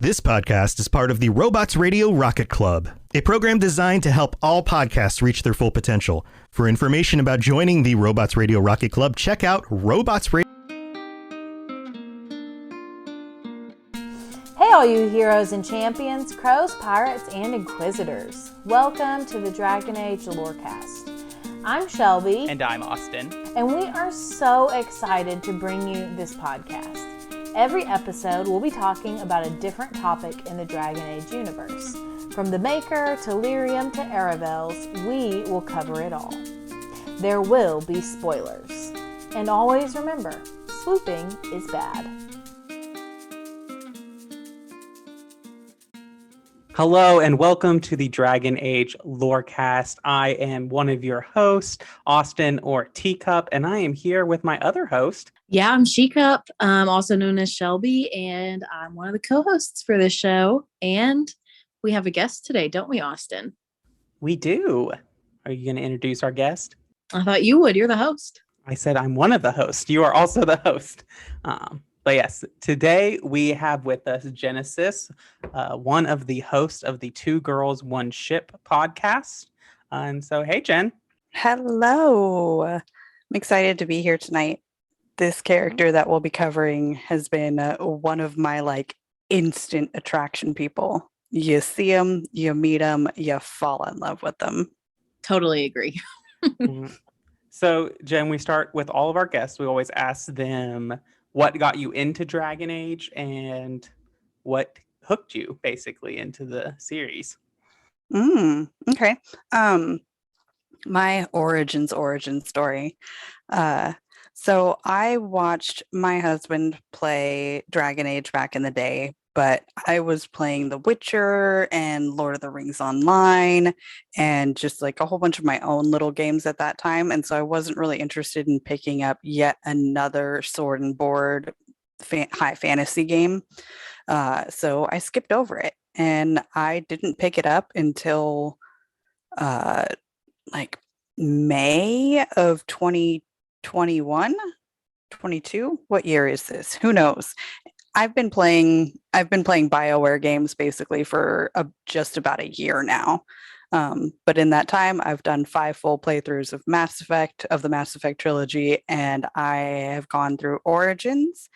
This podcast is part of the Robots Radio Rocket Club, a program designed to help all podcasts reach their full potential. For information about joining the Robots Radio Rocket Club, check out Robots Radio. Hey all you heroes and champions, crows, pirates, and inquisitors. Welcome to the Dragon Age Lorecast. I'm Shelby. And I'm Austin. And we are so excited to bring you this podcast. Every episode, we'll be talking about a different topic in the Dragon Age universe. From the Maker to Lyrium to Aravels, we will cover it all. There will be spoilers. And always remember, swooping is bad. Hello and welcome to the Dragon Age Lorecast. I am one of your hosts, Austin or Teacup, and I am here with my other host. Yeah, I'm She-Cup, also known as Shelby, and I'm one of the co-hosts for this show. And we have a guest today, don't we, Austin? We do. Are you going to introduce our guest? I thought you would. You're the host. I said I'm one of the hosts. You are also the host. But yes, today we have with us Jennasis, one of the hosts of the Two Girls, One Ship podcast. And so, hey, Jen. Hello. I'm excited to be here tonight. This character that we'll be covering has been one of my instant attraction people. You see them, you meet them, you fall in love with them. Totally agree. So, Jen, we start with all of our guests. We always ask them what got you into Dragon Age and what hooked you basically into the series. Okay. My origin story. So I watched my husband play Dragon Age back in the day, but I was playing The Witcher and Lord of the Rings Online and just a whole bunch of my own little games at that time. And so I wasn't really interested in picking up yet another sword and board high fantasy game. So I skipped over it and I didn't pick it up until May of 2021, 22. What year is this? Who knows? I've been playing BioWare games basically for just about a year now. But in that time, I've done 5 full playthroughs of the Mass Effect trilogy, and I have gone through Origins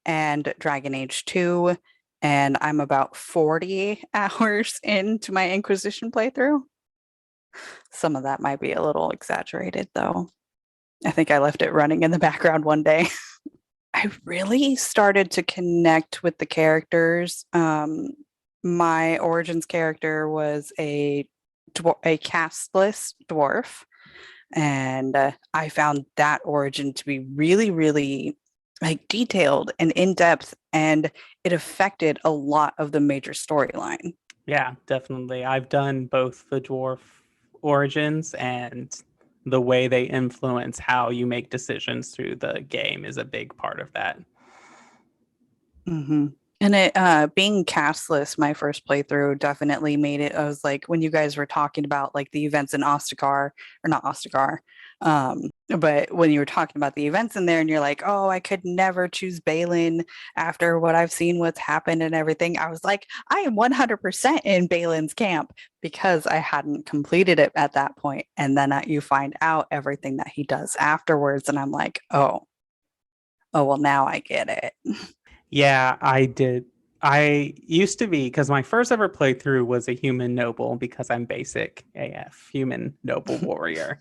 and Dragon Age 2, and I'm about 40 hours into my Inquisition playthrough. Some of that might be a little exaggerated, though. I think I left it running in the background one day. I really started to connect with the characters. My Origins character was a castless dwarf, and I found that origin to be really, really detailed and in-depth, and it affected a lot of the major storyline. Yeah, definitely. I've done both the dwarf origins, and the way they influence how you make decisions through the game is a big part of that. Mm-hmm. And it being castless, my first playthrough definitely made it. I was when you guys were talking about the events in Ostagar, or not Ostagar, but when you were talking about the events in there and you're oh, I could never choose Balin after what I've seen, what's happened and everything. I was I am 100% in Balin's camp because I hadn't completed it at that point. And then you find out everything that he does afterwards. And I'm oh, well, now I get it. Yeah, I did. I used to be, because my first ever playthrough was a human noble, because I'm basic AF, human noble warrior.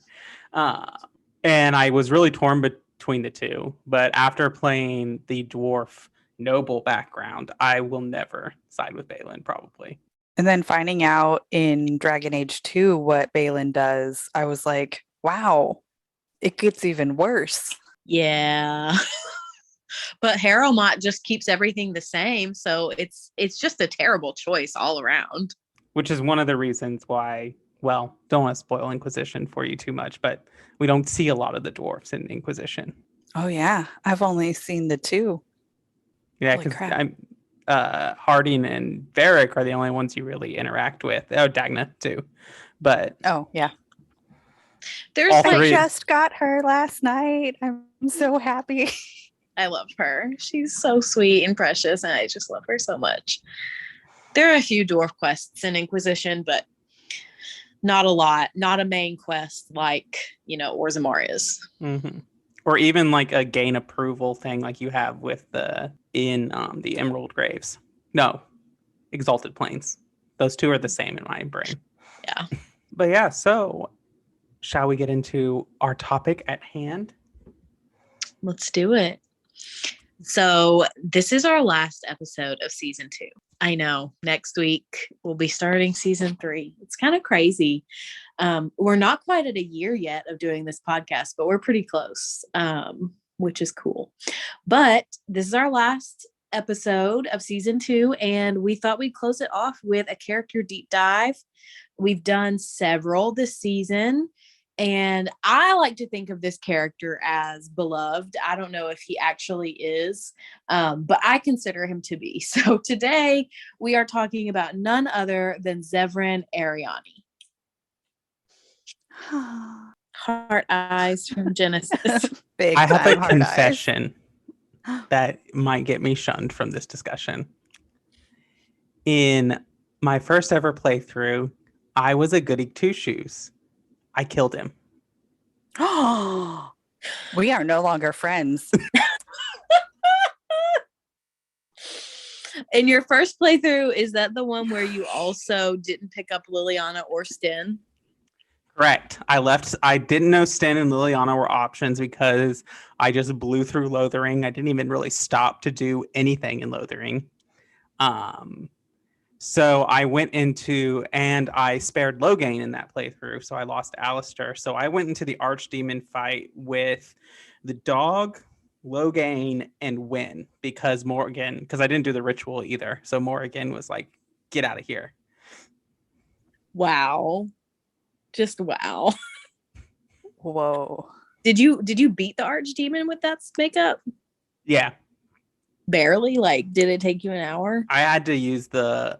And I was really torn between the two. But after playing the dwarf noble background, I will never side with Balin, probably. And then finding out in Dragon Age 2 what Balin does, I was wow, it gets even worse. Yeah. But Harrowmont just keeps everything the same, so it's just a terrible choice all around. Which is one of the reasons why, well, don't want to spoil Inquisition for you too much, but we don't see a lot of the dwarfs in Inquisition. Oh yeah, I've only seen the 2. Yeah, because Harding and Varric are the only ones you really interact with. Oh, Dagna too, but oh yeah. I just got her last night. I'm so happy. I love her. She's so sweet and precious, and I just love her so much. There are a few dwarf quests in Inquisition, but not a lot. Not a main quest like, Orzammar is. Mm-hmm. Or even like a gain approval thing like you have with the Emerald Graves. No, Exalted Plains. Those two are the same in my brain. Yeah. But yeah, so shall we get into our topic at hand? Let's do it. So this is our last episode of season 2. I know next week we'll be starting season 3. It's kind of crazy. We're not quite at a year yet of doing this podcast, but we're pretty close, which is cool. But this is our last episode of season 2, and we thought we'd close it off with a character deep dive. We've done several this season, and I like to think of this character as beloved. I don't know if he actually is, but I consider him to be. So today we are talking about none other than Zevran Arainai. Heart eyes from Jennasis. Big I have a time hard confession that might get me shunned from this discussion. In my first ever playthrough, I was a goody two shoes. I killed him. eyes. We are no longer friends. In your first playthrough, is that the one where you also didn't pick up Liliana or Sten? Correct. I didn't know Sten and Liliana were options because I just blew through Lothering. I didn't even really stop to do anything in Lothering. So I went into, and I spared Loghain in that playthrough, so I lost Alistair. So I went into the Archdemon fight with the dog, Loghain, and Wynn, because I didn't do the ritual either. So Morrigan was like, get out of here. Wow. Just wow. Whoa. Did you beat the Archdemon with that makeup? Yeah. Barely? Like, did it take you an hour? I had to use the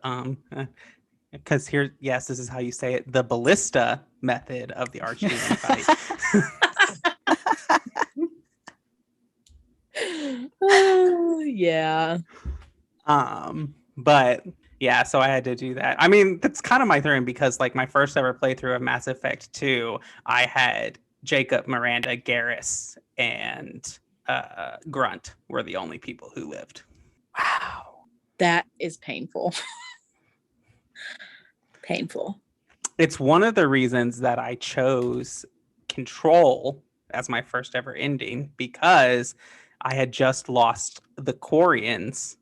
because here, yes, this is how you say it, the ballista method of the Archdemon fight. Yeah. But yeah, so I had to do that. I mean, that's kind of my theory because like my first ever playthrough of Mass Effect 2, I had Jacob, Miranda, Garrus, and Grunt were the only people who lived. Wow. That is painful. Painful. It's one of the reasons that I chose Control as my first ever ending, because I had just lost the Quarians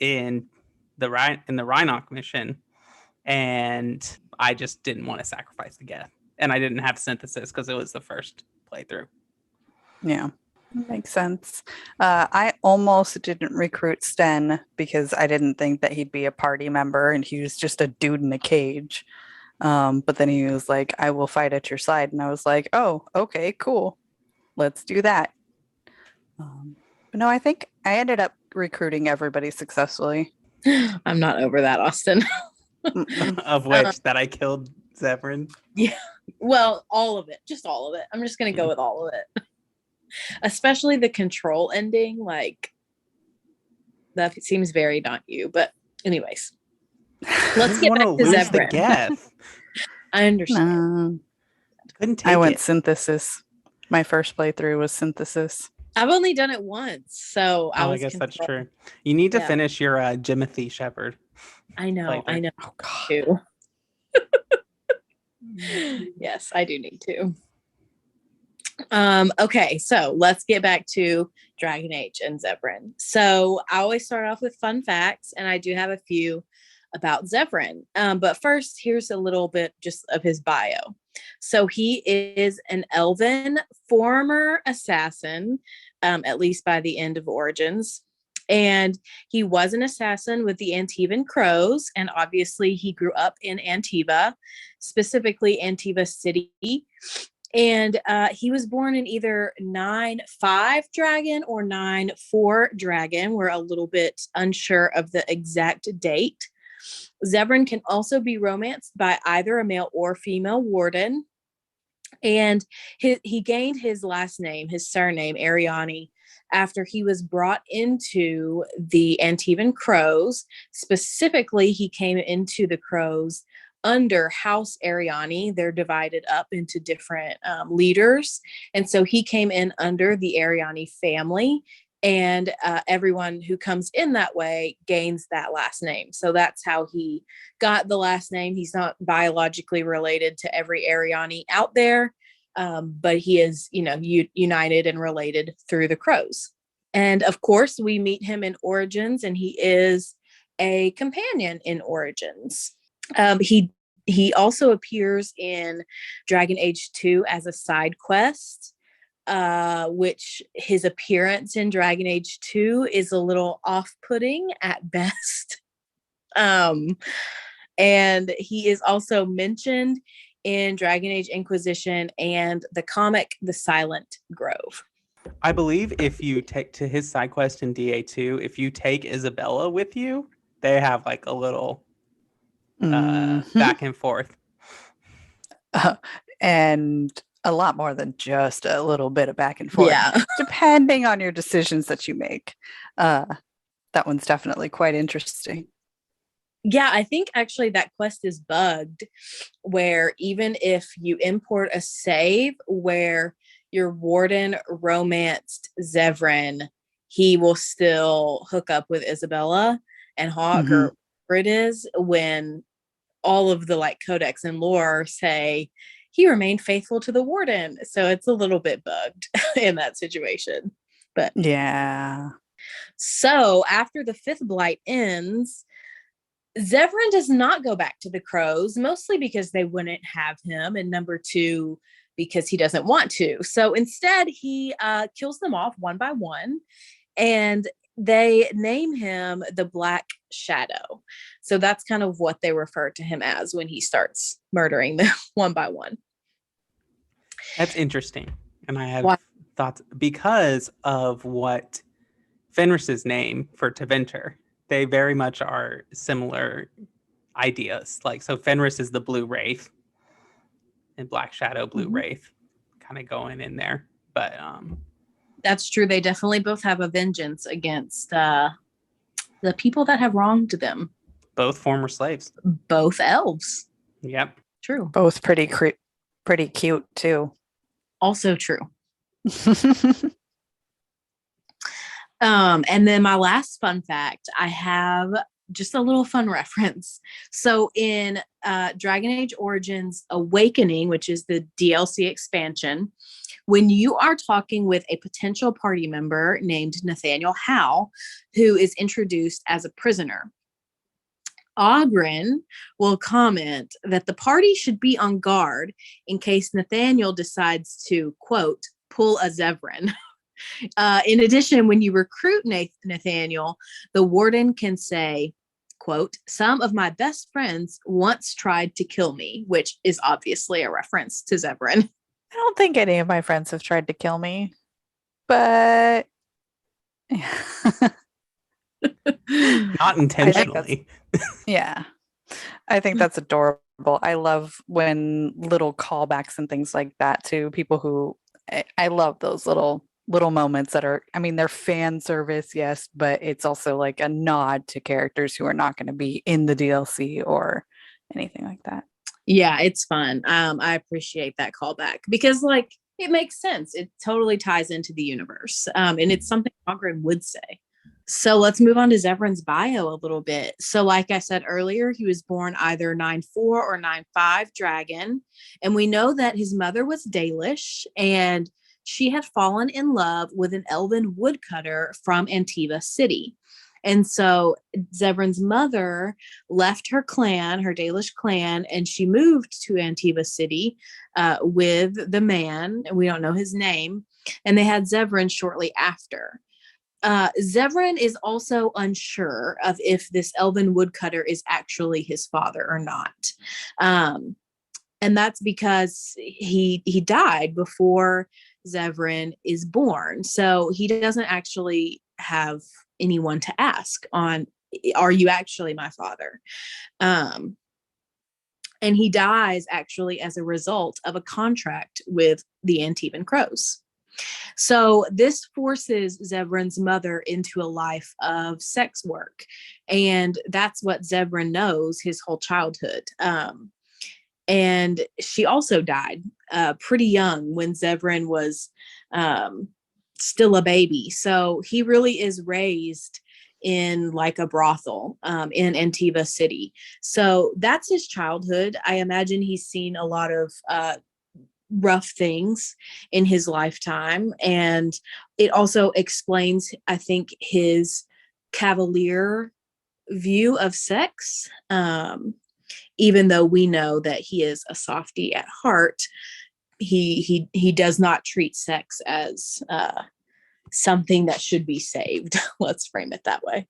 in the Rhinoc mission, and I just didn't want to sacrifice the Geth, and I didn't have synthesis because it was the first playthrough. Yeah, makes sense. I almost didn't recruit Sten because I didn't think that he'd be a party member, and he was just a dude in a cage. But then he was like, I will fight at your side, and I was like, oh, okay, cool, let's do that. But no, I think I ended up recruiting everybody successfully. I'm not over that, Austin. Of which that I killed Zevran. Yeah. Well, all of it. Just all of it. I'm just going to go with all of it. Especially the Control ending. Like, that seems very not you. But anyways. Let's get back to Zevran. Geth. I understand. Couldn't take I went it. synthesis. My first playthrough was synthesis. I've only done it once, so I guess that's true. You need to finish your Jimothy Shepherd. I know. Oh God. Yes, I do need to. Okay, so let's get back to Dragon Age and Zevran. So I always start off with fun facts, and I do have a few about Zevran. But first, here's a little bit just of his bio. So he is an elven former assassin, at least by the end of Origins. And he was an assassin with the Antivan Crows. And obviously he grew up in Antiva, specifically Antiva City. And he was born in either 9-5 dragon or 9-4 dragon. We're a little bit unsure of the exact date. Zevran can also be romanced by either a male or female warden. And he gained his last name, his surname, Arainai, after he was brought into the Antivan Crows. Specifically, he came into the Crows under House Arainai. They're divided up into different leaders. And so he came in under the Arainai family, and everyone who comes in that way gains that last name. So that's how he got the last name. He's not biologically related to every Arainai out there, but he is, united and related through the Crows. And of course, we meet him in Origins, and he is a companion in Origins. He also appears in Dragon Age 2 as a side quest, which his appearance in Dragon Age 2 is a little off-putting at best. And he is also mentioned in Dragon Age Inquisition and the comic The Silent Grove. I believe if you take to his side quest in DA2, if you take Isabella with you, they have like a little back and forth. And a lot more than just a little bit of back and forth. Yeah. Depending on your decisions that you make. That one's definitely quite interesting. Yeah, I think actually that quest is bugged, where even if you import a save where your warden romanced Zevran, he will still hook up with Isabella and Hawk or whatever it is, when all of the Codex and lore say he remained faithful to the warden. So it's a little bit bugged in that situation. But yeah. So after the fifth blight ends, Zevran does not go back to the Crows, mostly because they wouldn't have him, and number two, because he doesn't want to. So instead, he kills them off one by one, and they name him the Black Shadow. So that's kind of what they refer to him as when he starts murdering them one by one. That's interesting. And I have thoughts because of what Fenris's name for Tevinter. They very much are similar ideas. So Fenris is the Blue Wraith, and Black Shadow, Blue Wraith, kind of going in there. But that's true. They definitely both have a vengeance against the people that have wronged them. Both former slaves. Both elves. Yep. True. Both pretty cute too. Also true. And then my last fun fact, I have just a little fun reference. So in Dragon Age Origins Awakening, which is the DLC expansion, when you are talking with a potential party member named Nathaniel Howe, who is introduced as a prisoner, Ogren will comment that the party should be on guard in case Nathaniel decides to, quote, pull a Zevran. In addition, when you recruit Nathaniel, the warden can say, quote, some of my best friends once tried to kill me, which is obviously a reference to Zevran. I don't think any of my friends have tried to kill me, but not intentionally. Yeah. I think that's adorable. I love when little callbacks and things like that to people who I love those little moments that are, they're fan service, yes, but it's also like a nod to characters who are not going to be in the DLC or anything like that. Yeah, it's fun. I appreciate that callback because it makes sense. It totally ties into the universe. And it's something Ogren would say. So let's move on to Zevran's bio a little bit. So like I said earlier, he was born either 9-4 or 9-5 dragon. And we know that his mother was Dalish, and she had fallen in love with an elven woodcutter from Antiva City. And so Zevran's mother left her clan, her Dalish clan, and she moved to Antiva City with the man, and we don't know his name, and they had Zevran shortly after. Zevran is also unsure of if this elven woodcutter is actually his father or not. And that's because he died before Zevran is born. So he doesn't actually have anyone to ask on, are you actually my father? And he dies actually as a result of a contract with the Antivan Crows. So this forces Zevran's mother into a life of sex work. And that's what Zevran knows his whole childhood. And she also died pretty young when Zevran was still a baby. So he really is raised in like a brothel in Antiva City. So that's his childhood. I imagine he's seen a lot of rough things in his lifetime. And it also explains, I think, his cavalier view of sex. Even though we know that he is a softy at heart, he does not treat sex as something that should be saved. Let's frame it that way.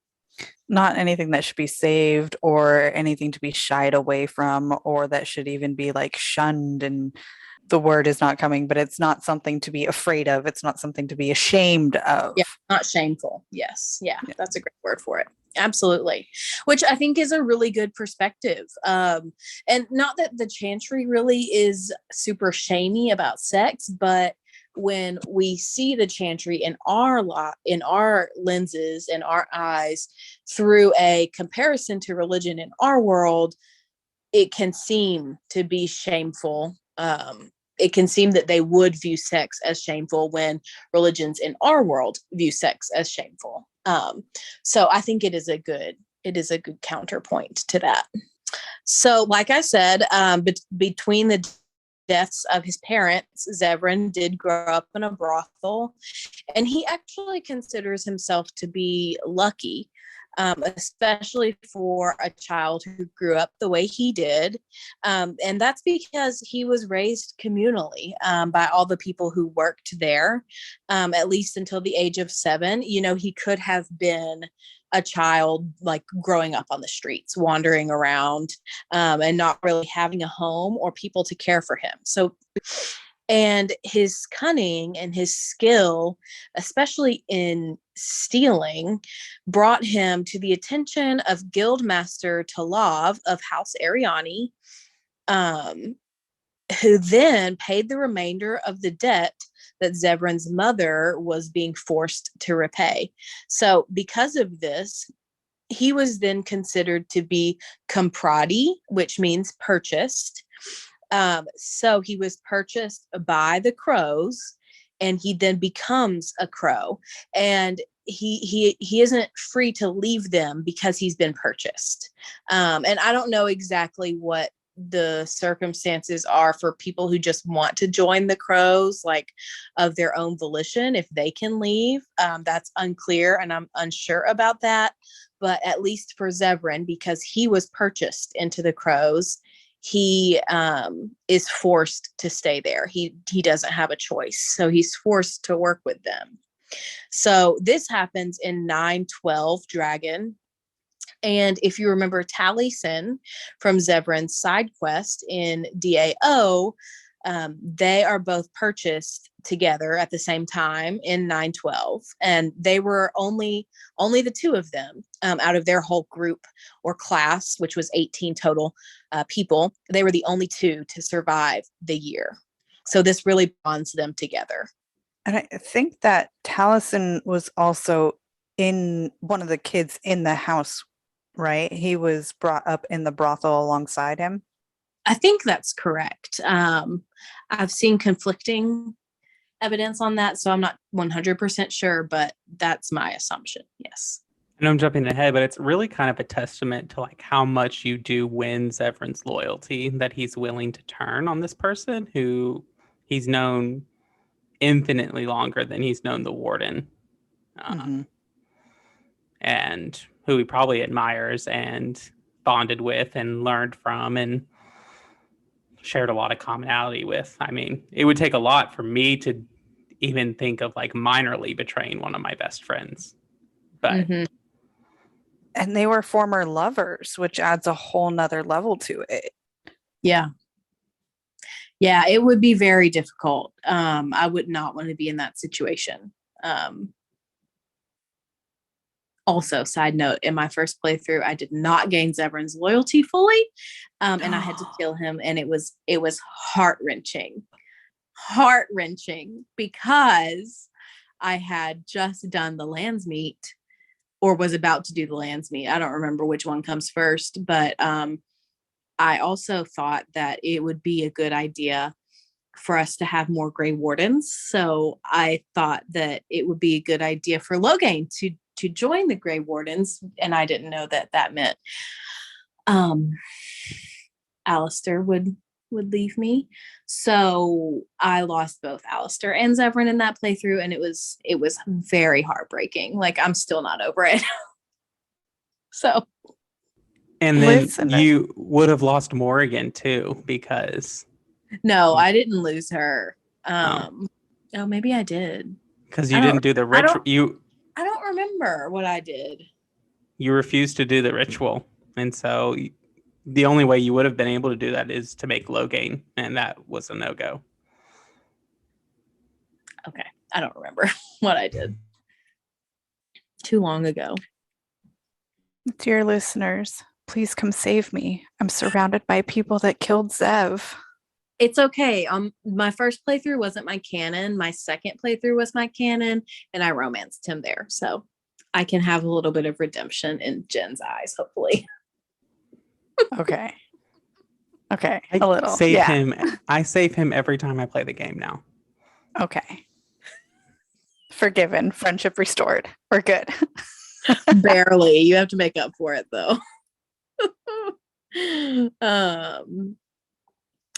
Not anything that should be saved or anything to be shied away from, or that should even be like shunned. And the word is not coming, but it's not something to be afraid of. It's not something to be ashamed of. Yeah, not shameful. Yes. Yeah, that's a great word for it. Absolutely. Which I think is a really good perspective. And not that the Chantry really is super shamey about sex, but when we see the Chantry in our lenses, in our eyes, through a comparison to religion in our world, it can seem to be shameful. It can seem that they would view sex as shameful when religions in our world view sex as shameful. So I think it is a good counterpoint to that. So like I said, between the deaths of his parents, Zevran did grow up in a brothel, and he actually considers himself to be lucky, especially for a child who grew up the way he did. And that's because he was raised communally by all the people who worked there, at least until the age of 7. You know, he could have been a child like growing up on the streets, wandering around, and not really having a home or people to care for him. And his cunning and his skill, especially in stealing, brought him to the attention of Guildmaster Talav of House Arainai, who then paid the remainder of the debt that Zevran's mother was being forced to repay. So because of this, he was then considered to be comprati, which means purchased. So he was purchased by the crows, and he then becomes a crow. And he isn't free to leave them because he's been purchased. And I don't know exactly what the circumstances are for people who just want to join the crows, like of their own volition, if they can leave. That's unclear, and I'm unsure about that. But at least for Zevran, because he was purchased into the crows, he is forced to stay there. He doesn't have a choice. So he's forced to work with them. So this happens in 912 Dragon. And if you remember Taliesin from Zevran's side quest in DAO, they are both purchased together at the same time in 912. And they were only the two of them out of their whole group or class, which was 18 total people. They were the only two to survive the year. So this really bonds them together. And I think that Taliesin was also in one of the kids in the house, right? He was brought up in the brothel alongside him. I think that's correct. I've seen conflicting evidence on that, so I'm not 100% sure, but that's my assumption. Yes. And I'm jumping ahead, but it's really kind of a testament to like how much you do win Zevran's loyalty, that he's willing to turn on this person who he's known infinitely longer than he's known the warden, and who he probably admires and bonded with and learned from and shared a lot of commonality with. I mean, it would take a lot for me to even think of like minorly betraying one of my best friends. But and they were former lovers, which adds a whole nother level to it. Yeah, it would be very difficult. I would not want to be in that situation. Also, side note, in my first playthrough, I did not gain Zevran's loyalty fully, and I had to kill him, and it was heart-wrenching. heart-wrenching because I had just done the lands meet, or was about to do the lands meet. I don't remember which one comes first, but I also thought that it would be a good idea for us to have more Grey Wardens. So I thought that it would be a good idea for Loghain to join the Grey Wardens, and I didn't know that that meant Alistair would leave me. So I lost both Alistair and Zevran in that playthrough, and it was very heartbreaking. Like, I'm still not over it. So, And then Listen. you would have lost Morrigan too, because no, I didn't lose her. Oh. Oh, maybe I did. because you I didn't do the ritual. I don't remember what I did. You refused to do the ritual, and so the only way you would have been able to do that is to make Loghain, and that was a no-go. Okay, I don't remember what I did. Too long ago. Dear listeners, please come save me. I'm surrounded by people that killed Zev. It's okay. My first playthrough wasn't my canon. My second playthrough was my canon, and I romanced him there. So I can have a little bit of redemption in Jen's eyes, hopefully. Okay. Okay. I A little. save Yeah. him. I save him every time I play the game now. Okay. Forgiven. Friendship restored. We're good. Barely. You have to make up for it, though.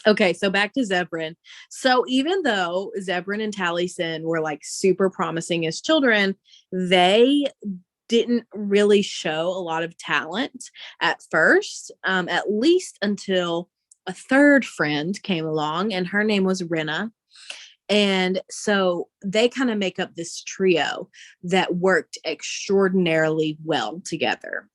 Okay, so back to Zevran. So even though Zevran and Taliesin were like super promising as children, they didn't really show a lot of talent at first, at least until a third friend came along, and her name was Rena. And so they kind of make up this trio that worked extraordinarily well together.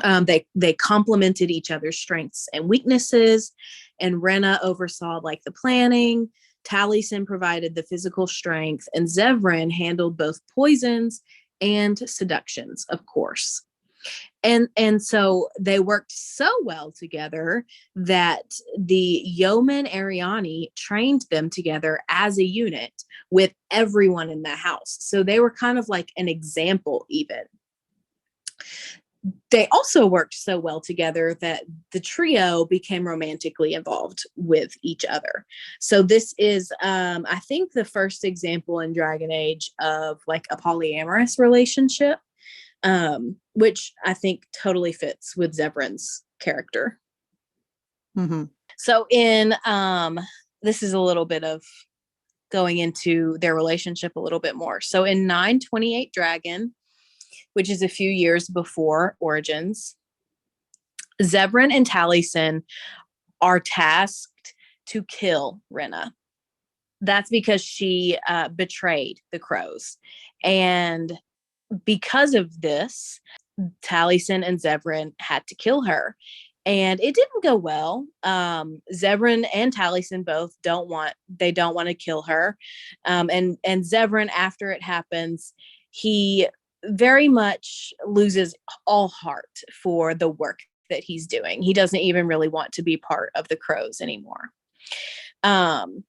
They complemented each other's strengths and weaknesses, and Rena oversaw like the planning. Taliesin provided the physical strength, and Zevran handled both poisons and seductions, of course. And so they worked so well together that the yeoman Ariani trained them together as a unit with everyone in the house. So they were kind of like an example even. They also worked so well together that the trio became romantically involved with each other. So this is, I think, the first example in Dragon Age of like a polyamorous relationship, which I think totally fits with Zevran's character. Mm-hmm. So this is a little bit of going into their relationship a little bit more. So in 928 Dragon, which is a few years before Origins, Zevran and Taliesin are tasked to kill Rena. That's because she betrayed the crows. And because of this, Taliesin and Zevran had to kill her. And it didn't go well. Zevran and Taliesin both don't want to kill her. And Zevran, after it happens, he very much loses all heart for the work that he's doing. He doesn't even really want to be part of the crows anymore. And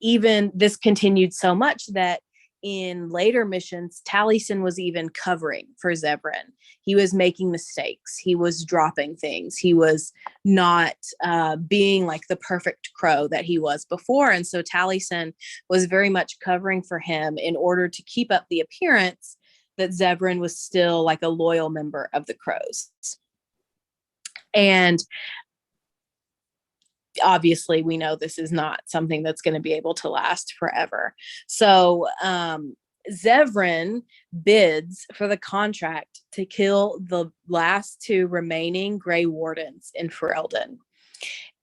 even this continued so much that in later missions, Taliesin was even covering for Zevran. He was making mistakes. He was dropping things. He was not being like the perfect crow that he was before. And so Taliesin was very much covering for him in order to keep up the appearance that Zevran was still like a loyal member of the crows. And obviously we know this is not something that's going to be able to last forever. So Zevran bids for the contract to kill the last two remaining Grey Wardens in Ferelden.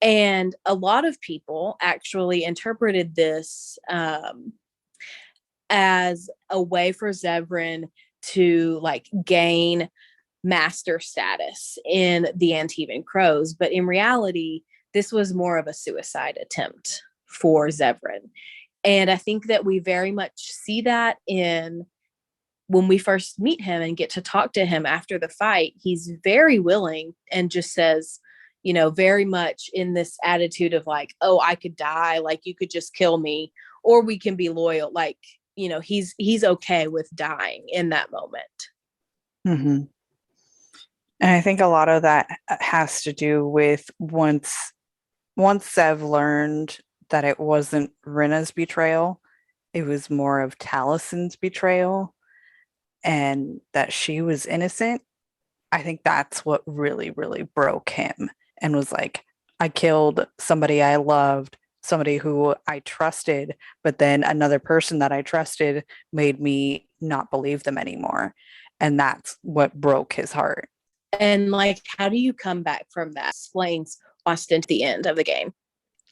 And a lot of people actually interpreted this as a way for Zevran to like gain master status in the Antivan Crows. But in reality, this was more of a suicide attempt for Zevran. And I think that we very much see that in when we first meet him and get to talk to him after the fight. He's very willing and just says, very much in this attitude of like, oh, I could die, like you could just kill me, or we can be loyal. Like, he's okay with dying in that moment. Mm-hmm. And I think a lot of that has to do with once Zev learned that it wasn't Rinna's betrayal, it was more of Talison's betrayal, and that she was innocent. I think that's what really, really broke him, and was like, I killed somebody I loved, somebody who I trusted, but then another person that I trusted made me not believe them anymore. And that's what broke his heart. And like, how do you come back from that? Explains Austin to the end of the game.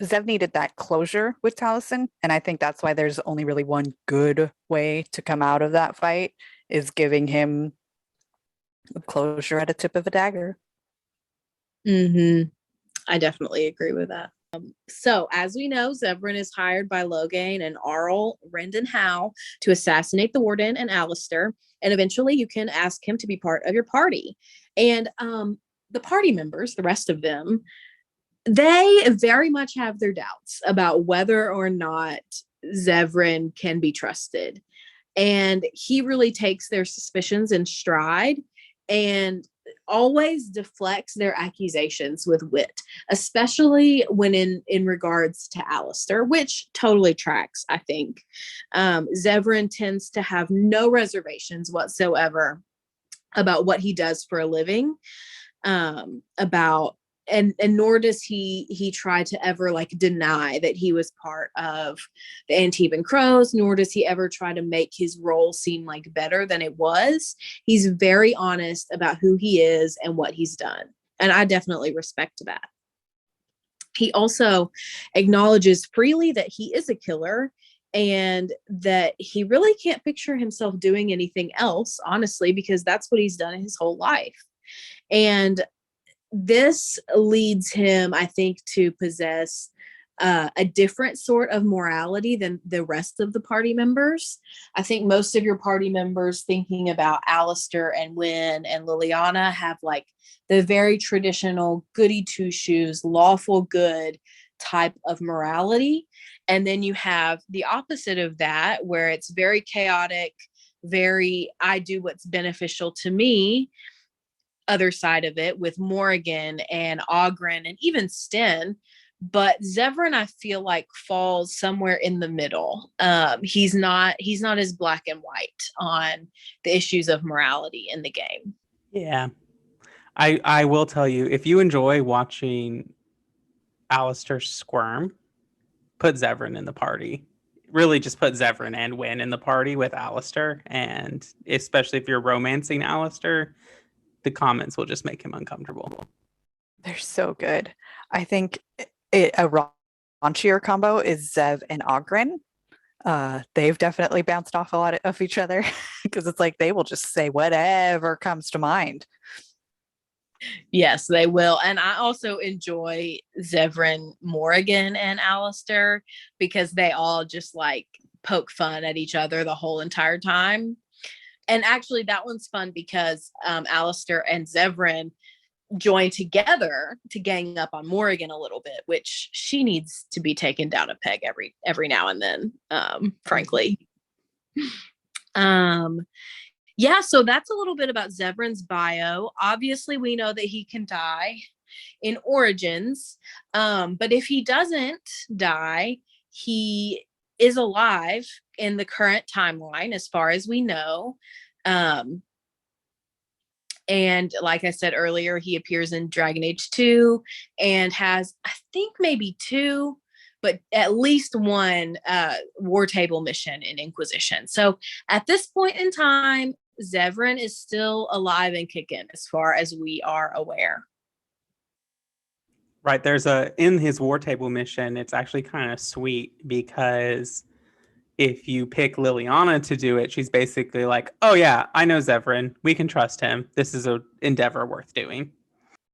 Zev needed that closure with Taliesin, and I think that's why there's only really one good way to come out of that fight, is giving him closure at a tip of a dagger. Mm-hmm. I definitely agree with that. So, as we know, Zevran is hired by Loghain and alllll, Rend, and Howe to assassinate the Warden and Alistair, and eventually you can ask him to be part of your party. And the party members, the rest of them, they very much have their doubts about whether or not Zevran can be trusted. And he really takes their suspicions in stride and always deflects their accusations with wit, especially when in regards to Alistair, which totally tracks, I think. Zevran tends to have no reservations whatsoever about what he does for a living, and nor does he try to ever like deny that he was part of the Antiban Crows, nor does he ever try to make his role seem like better than it was. He's very honest about who he is and what he's done, and I definitely respect that. He also acknowledges freely that he is a killer and that he really can't picture himself doing anything else, honestly, because that's what he's done his whole life. And this leads him, I think, to possess a different sort of morality than the rest of the party members. I think most of your party members, thinking about Alistair and Wynn and Liliana, have like the very traditional goody two shoes, lawful good type of morality. And then you have the opposite of that, where it's very chaotic, very, I do what's beneficial to me. Other side of it with Morrigan and Ogren and even Sten. But Zevran, I feel like, falls somewhere in the middle. He's not as black and white on the issues of morality in the game. Yeah. I will tell you, if you enjoy watching Alistair squirm, put Zevran in the party. Really just put Zevran and Wynn in the party with Alistair. And especially if you're romancing Alistair, the comments will just make him uncomfortable. They're so good. I think a raunchier combo is Zev and Ogren. They've definitely bounced off a lot of each other because it's like they will just say whatever comes to mind. Yes, they will. And I also enjoy Zevran, Morrigan, and Alistair because they all just like poke fun at each other the whole entire time. And actually, that one's fun because Alistair and Zevran join together to gang up on Morrigan a little bit, which she needs to be taken down a peg every now and then, frankly. Yeah, so that's a little bit about Zevran's bio. Obviously, we know that he can die in Origins, but if he doesn't die, he is alive in the current timeline, as far as we know. And like I said earlier, he appears in Dragon Age 2 and has, I think, maybe 2, but at least one war table mission in Inquisition. So at this point in time, Zevran is still alive and kicking, as far as we are aware. Right. There's in his war table mission, it's actually kind of sweet because if you pick Liliana to do it, she's basically like, oh yeah, I know Zevran. We can trust him. This is an endeavor worth doing.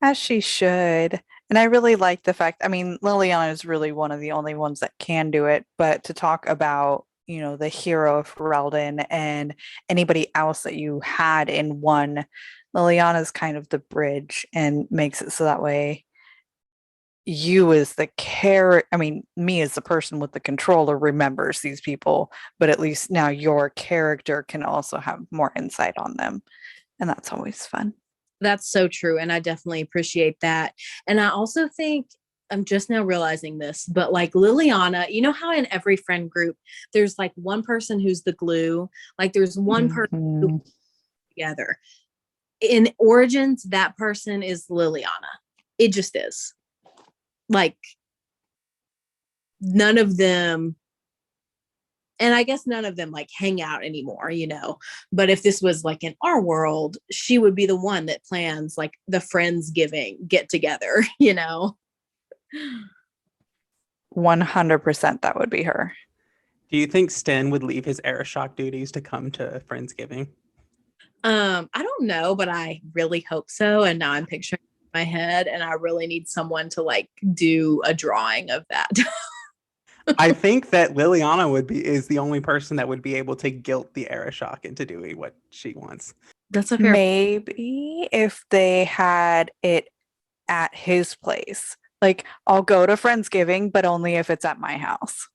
As she should. And I really like the fact, I mean, Liliana is really one of the only ones that can do it, but to talk about, the hero of Ferelden and anybody else that you had in one, Liliana's kind of the bridge and makes it so that way you as the me as the person with the controller remembers these people, but at least now your character can also have more insight on them. And that's always fun. That's so true. And I definitely appreciate that. And I also think I'm just now realizing this, but like Liliana, you know how in every friend group, there's like one person who's the glue, like there's one person who together. In Origins, that person is Liliana. It just is. Like none of them, and I guess none of them like hang out anymore, you know. But if this was like in our world, she would be the one that plans like the Friendsgiving get together, you know. 100% that would be her. Do you think Sten would leave his Aeroshock duties to come to Friendsgiving? I don't know, but I really hope so. And now I'm picturing it in my head, and I really need someone to like do a drawing of that. I think that Liliana is the only person that would be able to guilt the Aeroshock into doing what she wants. That's a fair. Maybe if they had it at his place. Like, I'll go to Friendsgiving, but only if it's at my house.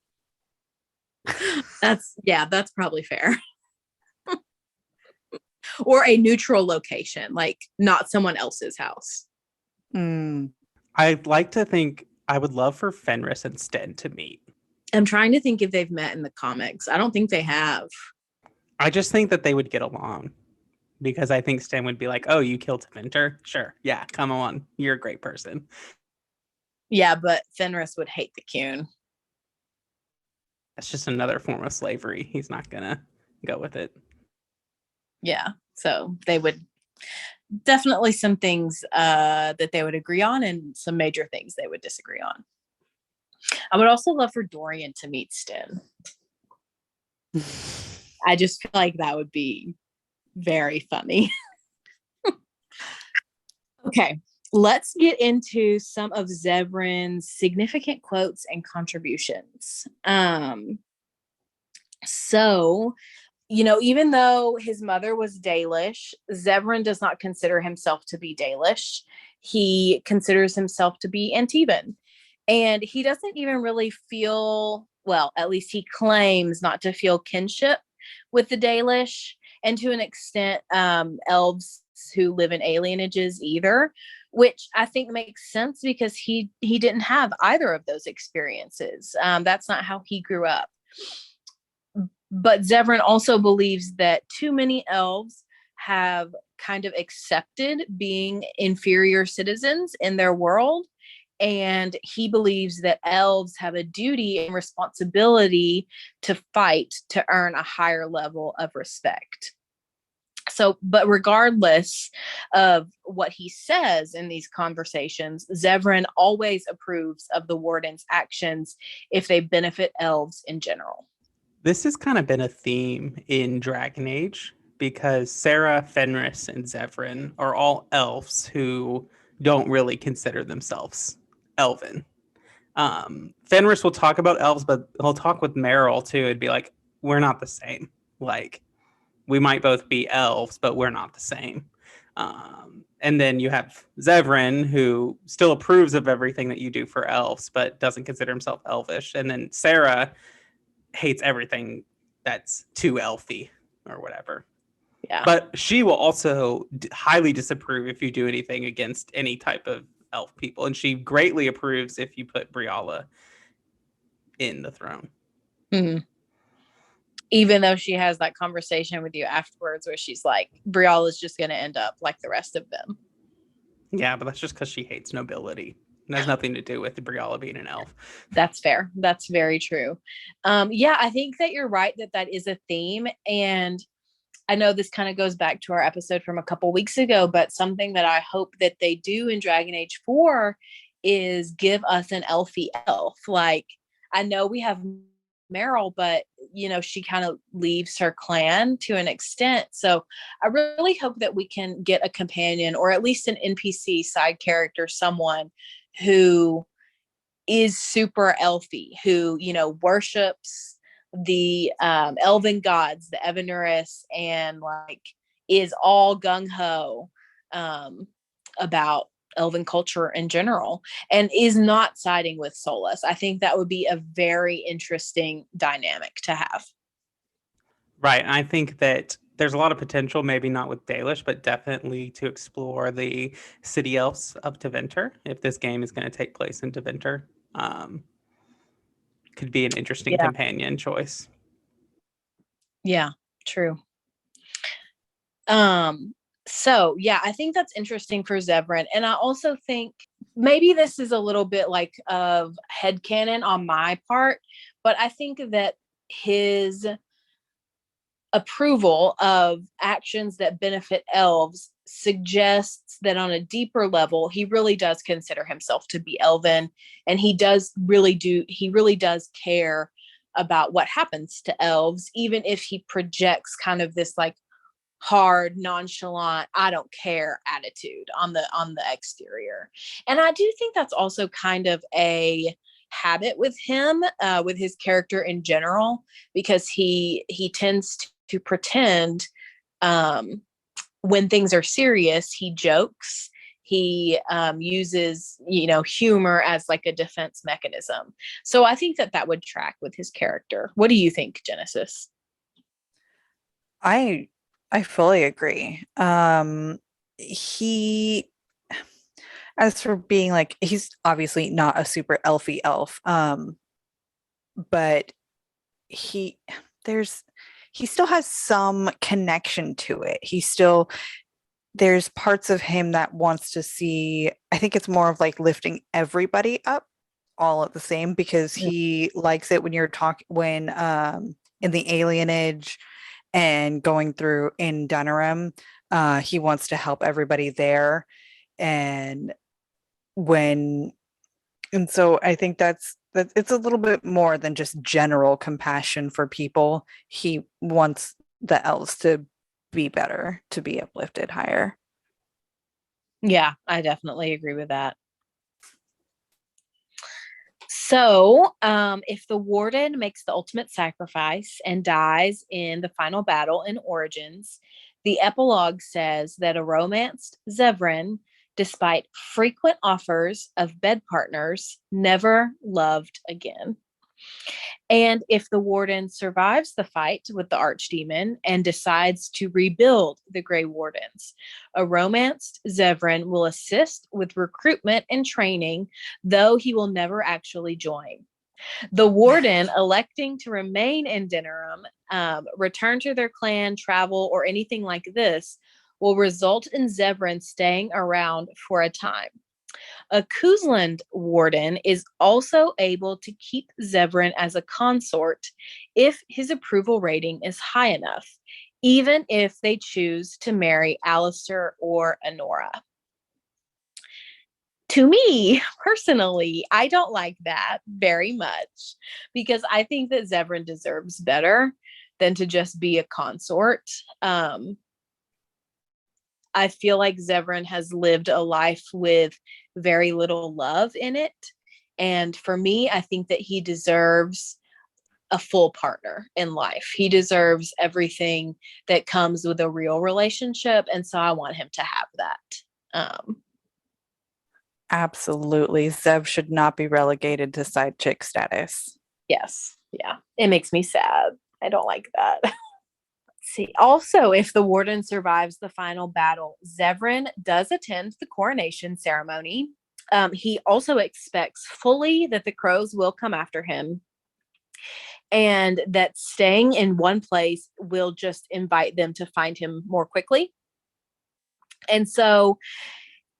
That's probably fair. Or a neutral location, like not someone else's house. I'd like to think I would love for Fenris and Sten to meet. I'm trying to think if they've met in the comics. I don't think they have. I just think that they would get along because I think Sten would be like, "Oh, you killed Winter? Sure. Yeah, come on. You're a great person." Yeah, but Fenris would hate the Coon. That's just another form of slavery. He's not going to go with it. Yeah, so they would definitely some things that they would agree on and some major things they would disagree on. I would also love for Dorian to meet Sten. I just feel like that would be very funny. Okay, let's get into some of Zevran's significant quotes and contributions. So, you know, even though his mother was Dalish, Zevran does not consider himself to be Dalish. He considers himself to be Antiban. And he doesn't even really feel, well, at least he claims not to feel kinship with the Dalish, and to an extent, elves who live in alienages either, which I think makes sense because he didn't have either of those experiences. That's not how he grew up. But Zevran also believes that too many elves have kind of accepted being inferior citizens in their world. And he believes that elves have a duty and responsibility to fight to earn a higher level of respect. So, but regardless of what he says in these conversations, Zevran always approves of the warden's actions if they benefit elves in general. This has kind of been a theme in Dragon Age because Sarah, Fenris, and Zevran are all elves who don't really consider themselves elven. Fenris will talk about elves, but he'll talk with Meryl too and be like, we're not the same. Like, we might both be elves, but we're not the same. And then you have Zevran, who still approves of everything that you do for elves, but doesn't consider himself elvish. And then Sarah hates everything that's too elfy or whatever. Yeah. But she will also highly disapprove if you do anything against any type of elf people. And she greatly approves if you put Briala in the throne. Mm-hmm. Even though she has that conversation with you afterwards where she's like, Briala is just going to end up like the rest of them. Yeah, but that's just because she hates nobility. It has nothing to do with Briala being an elf. That's fair. That's very true. Yeah, I think that you're right that is a theme. And I know this kind of goes back to our episode from a couple weeks ago, but something that I hope that they do in Dragon Age 4 is give us an elfy elf. Like, I know we have Meryl, but you know, she kind of leaves her clan to an extent. So I really hope that we can get a companion or at least an NPC side character, someone who is super elfy, who, you know, worships the elven gods, the Evanuris, and like is all gung-ho about elven culture in general, and is not siding with Solus. I think that would be a very interesting dynamic to have. Right. And I think that there's a lot of potential, maybe not with Dalish, but definitely to explore the city elves of Deventer. If this game is going to take place in Deventer, could be an interesting companion choice. Yeah, true. So yeah, I think that's interesting for Zevran. And I also think maybe this is a little bit like of headcanon on my part, but I think that his approval of actions that benefit elves suggests that on a deeper level, he really does consider himself to be elven, and he really does care about what happens to elves, even if he projects kind of this like hard, nonchalant, I don't care attitude on the exterior. And I do think that's also kind of a habit with him, with his character in general, because he tends to pretend, when things are serious, he jokes. He uses, humor as like a defense mechanism. So I think that would track with his character. What do you think, Jennasis? I fully agree. He, as for being like, he's obviously not a super elfy elf, but he still has some connection to it. There's parts of him that wants to see, I think it's more of like lifting everybody up all at the same, because he likes it when in the Alienage and going through in Dunham, he wants to help everybody there. And so I think that it's a little bit more than just general compassion for people. He wants the elves to be better, to be uplifted higher. Yeah, I definitely agree with that. So, if the warden makes the ultimate sacrifice and dies in the final battle in Origins, the epilogue says that a romanced Zevran, despite frequent offers of bed partners, never loved again. And if the warden survives the fight with the archdemon and decides to rebuild the Grey Wardens, a romanced Zevran will assist with recruitment and training, though he will never actually join. The warden electing to remain in Denerim, return to their clan, travel, or anything like this will result in Zevran staying around for a time. A Kuzland warden is also able to keep Zevran as a consort if his approval rating is high enough, even if they choose to marry Alistair or Honora. To me, personally, I don't like that very much, because I think that Zevran deserves better than to just be a consort. I feel like Zevran has lived a life with very little love in it. And for me, I think that he deserves a full partner in life. He deserves everything that comes with a real relationship. And so I want him to have that. Absolutely. Zev should not be relegated to side chick status. Yes. Yeah. It makes me sad. I don't like that. See. Also, if the warden survives the final battle, Zevran does attend the coronation ceremony. He also expects fully that the crows will come after him, and that staying in one place will just invite them to find him more quickly. And so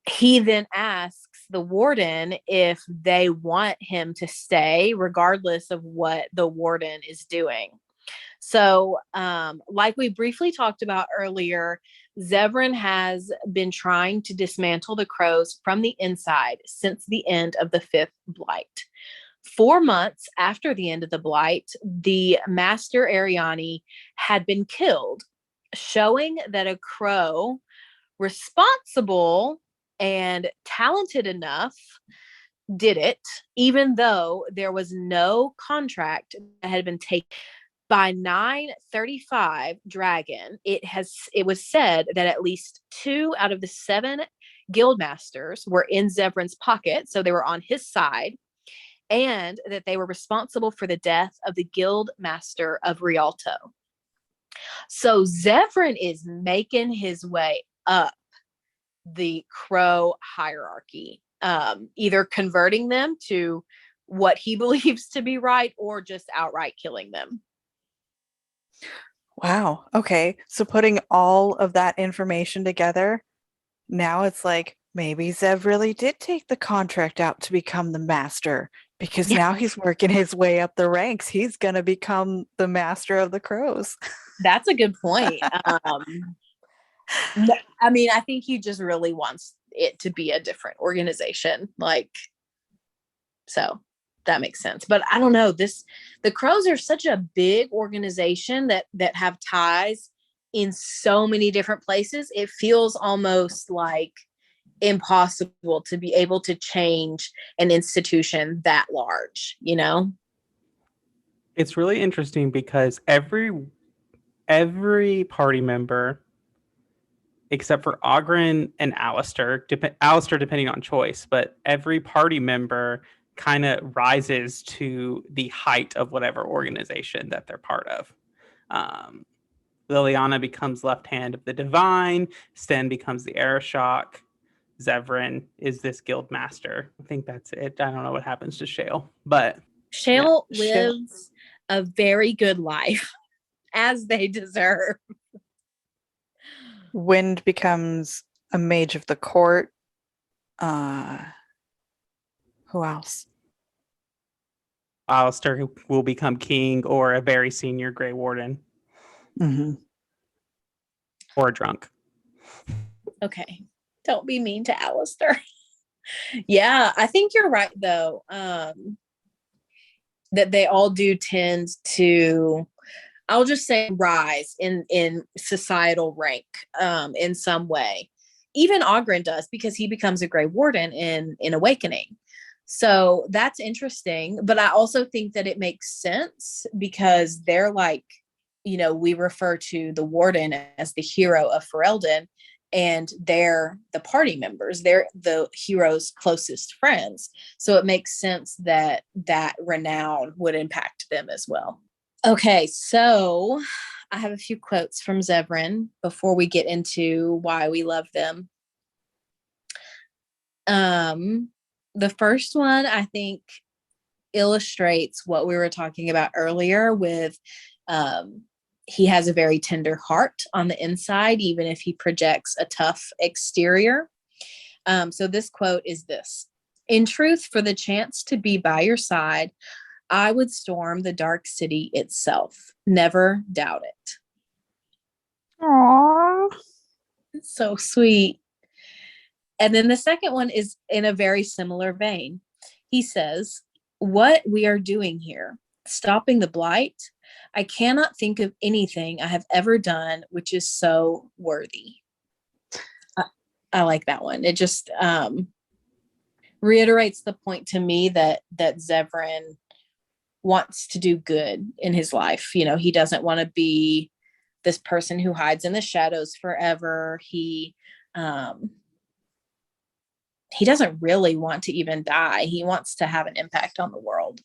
he then asks the warden if they want him to stay, regardless of what the warden is doing. So, like we briefly talked about earlier, Zevran has been trying to dismantle the crows from the inside since the end of the 5th Blight. 4 months after the end of the Blight, the Master Arainai had been killed, showing that a crow responsible and talented enough did it, even though there was no contract that had been taken. By 935 Dragon, it was said that at least 2 out of the 7 guild masters were in Zevran's pocket, so they were on his side, and that they were responsible for the death of the guild master of Rialto. So Zevran is making his way up the crow hierarchy, either converting them to what he believes to be right or just outright killing them. Wow. Okay. So putting all of that information together, now it's like maybe Zev really did take the contract out to become the master, because Yeah. now he's working his way up the ranks. He's going to become the master of the crows. That's a good point. I mean, I think he just really wants it to be a different organization. So that makes sense. But I don't know, the Crows are such a big organization that have ties in so many different places. It feels almost like impossible to be able to change an institution that large, you know? It's really interesting because every party member, except for Ogren and Alistair depending on choice, but every party member kind of rises to the height of whatever organization that they're part of. Liliana becomes left hand of the divine. Sten becomes the Arashok. Zevran is this guild master. I think that's it. I don't know what happens to Shale, but Shale lives a very good life, as they deserve. Wind becomes a mage of the court. Who else? Alistair, who will become king, or a very senior Grey Warden, or a drunk. Okay, don't be mean to Alistair. Yeah, I think you're right though. That they all do tend to, I'll just say, rise in societal rank in some way. Even Ogren does, because he becomes a Grey Warden in Awakening. So that's interesting. But I also think that it makes sense, because they're like, you know, we refer to the Warden as the hero of Ferelden, and they're the party members. They're the hero's closest friends. So it makes sense that that renown would impact them as well. Okay, so I have a few quotes from Zevran before we get into why we love them. The first one, I think, illustrates what we were talking about earlier with he has a very tender heart on the inside, even if he projects a tough exterior. So this quote is this: "In truth, for the chance to be by your side, I would storm the dark city itself. Never doubt it." Aww. It's so sweet. And then the second one is in a very similar vein. He says, "What we are doing here, stopping the blight, I cannot think of anything I have ever done which is so worthy." I like that one. It just reiterates the point to me that Zevran wants to do good in his life. You know, he doesn't want to be this person who hides in the shadows forever. He doesn't really want to even die. He wants to have an impact on the world.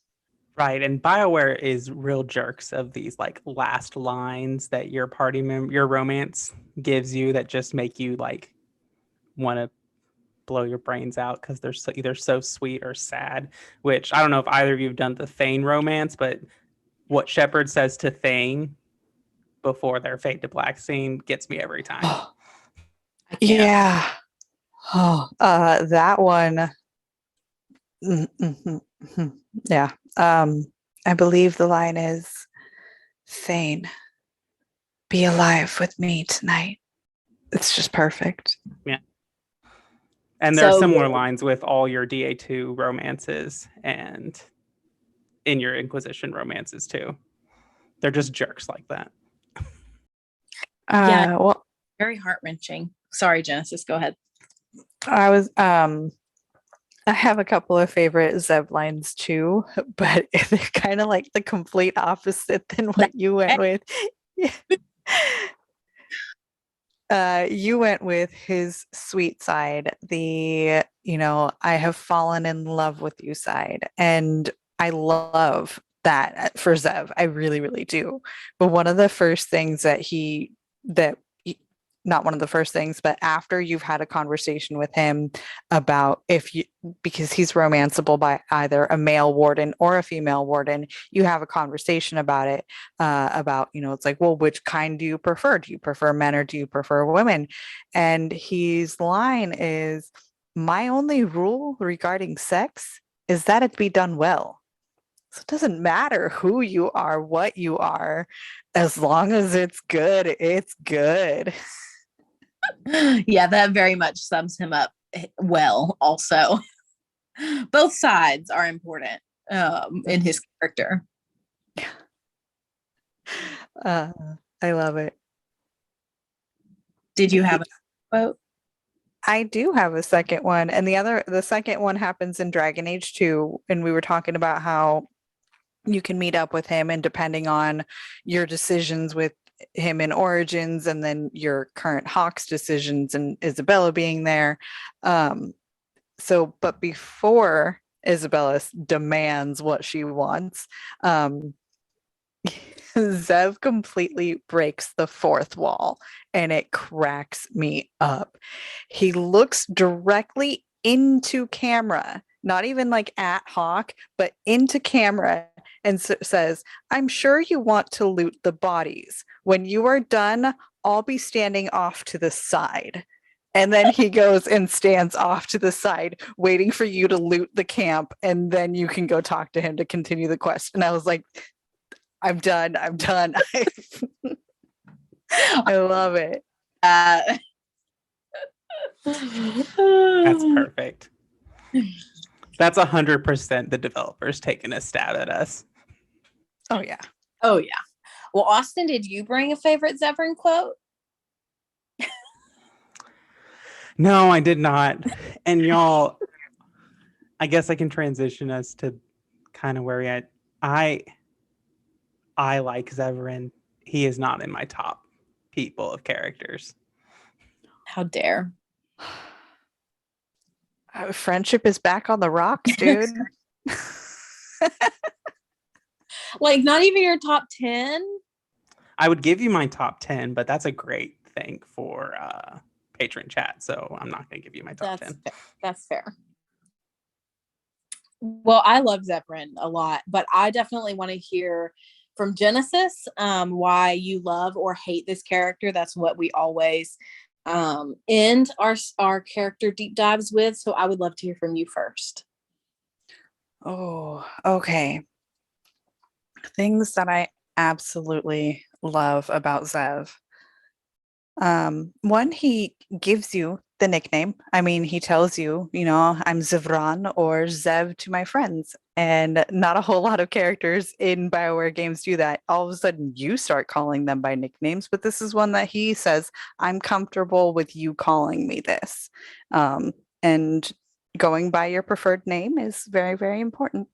Right, and BioWare is real jerks of these like last lines that your party your romance gives you that just make you like want to blow your brains out, because they're either so sweet or sad. Which I don't know if either of you have done the Thane romance, but what Shepard says to Thane before their fade to black scene gets me every time. Yeah. Oh, that one. Yeah. I believe the line is, "Thane, be alive with me tonight." It's just perfect. Yeah. And there are similar lines with all your DA2 romances and in your Inquisition romances too. They're just jerks like that. Yeah. Well, Very heart-wrenching. Sorry, Jennasis, go ahead. I have a couple of favorite Zev lines too, but they're kind of like the complete opposite than what you went with. You went with his sweet side, the, I have fallen in love with you side. And I love that for Zev. I really, really do. But one of the first things not one of the first things, but after you've had a conversation with him about because he's romanceable by either a male warden or a female warden, you have a conversation about it, about, it's like, well, which kind do you prefer? Do you prefer men or do you prefer women? And his line is, my only rule regarding sex is that it be done well. So it doesn't matter who you are, what you are, as long as it's good, it's good. Yeah, that very much sums him up well. Also, both sides are important in his character. I love it. Did you have a quote? I do have a second one, and the second one happens in Dragon Age 2, and we were talking about how you can meet up with him, and depending on your decisions with him in Origins and then your current Hawks decisions and Isabella being there. But before Isabella demands what she wants, Zev completely breaks the fourth wall and it cracks me up. He looks directly into camera, not even like at Hawk, but into camera, and says, I'm sure you want to loot the bodies. When you are done, I'll be standing off to the side. And then he goes and stands off to the side, waiting for you to loot the camp, and then you can go talk to him to continue the quest. And I was like, I'm done. I love it. That's perfect. That's 100% the developers taking a stab at us. Oh, yeah. Oh, yeah. Well, Austin, did you bring a favorite Zevran quote? No, I did not. And y'all, I guess I can transition us to kind of where we at. I like Zevran. He is not in my top people of characters. How dare. Friendship is back on the rocks, dude. Like, not even your top 10? I would give you my top 10, but that's a great thing for patron chat, so I'm not going to give you my top 10. That's fair. Well, I love Zevran a lot, but I definitely want to hear from Jennasis why you love or hate this character. That's what we always end our character deep dives with, so I would love to hear from you first. Oh, okay. Things that I absolutely love about Zev. One, he gives you the nickname. I mean, he tells you, I'm Zevran or Zev to my friends. And not a whole lot of characters in BioWare games do that. All of a sudden, you start calling them by nicknames, but this is one that he says, I'm comfortable with you calling me this. And going by your preferred name is very, very important.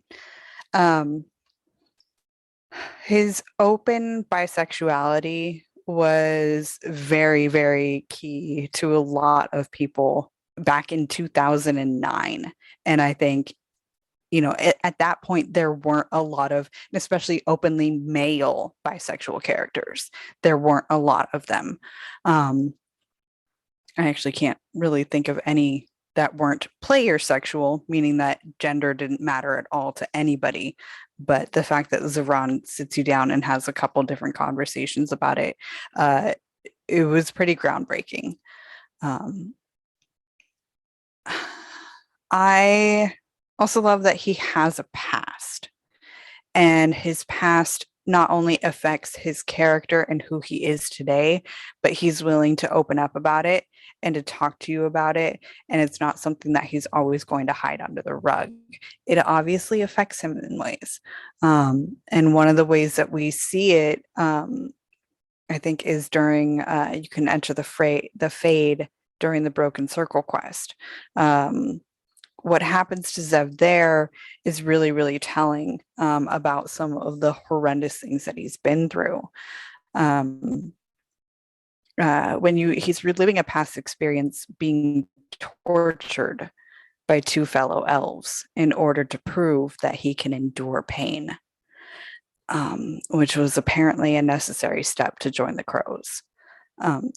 His open bisexuality was very, very key to a lot of people back in 2009. And I think, at that point, there weren't a lot of, especially openly male bisexual characters. There weren't a lot of them. I actually can't really think of any that weren't player sexual, meaning that gender didn't matter at all to anybody. But the fact that Zevran sits you down and has a couple different conversations about it, it was pretty groundbreaking. I also love that he has a past, and his past not only affects his character and who he is today, but he's willing to open up about it and to talk to you about it. And it's not something that he's always going to hide under the rug. It obviously affects him in ways. And one of the ways that we see it, I think, is during, you can enter the Fade during the Broken Circle quest. What happens to Zev there is really, really telling about some of the horrendous things that he's been through. he's reliving a past experience being tortured by two fellow elves in order to prove that he can endure pain, which was apparently a necessary step to join the crows.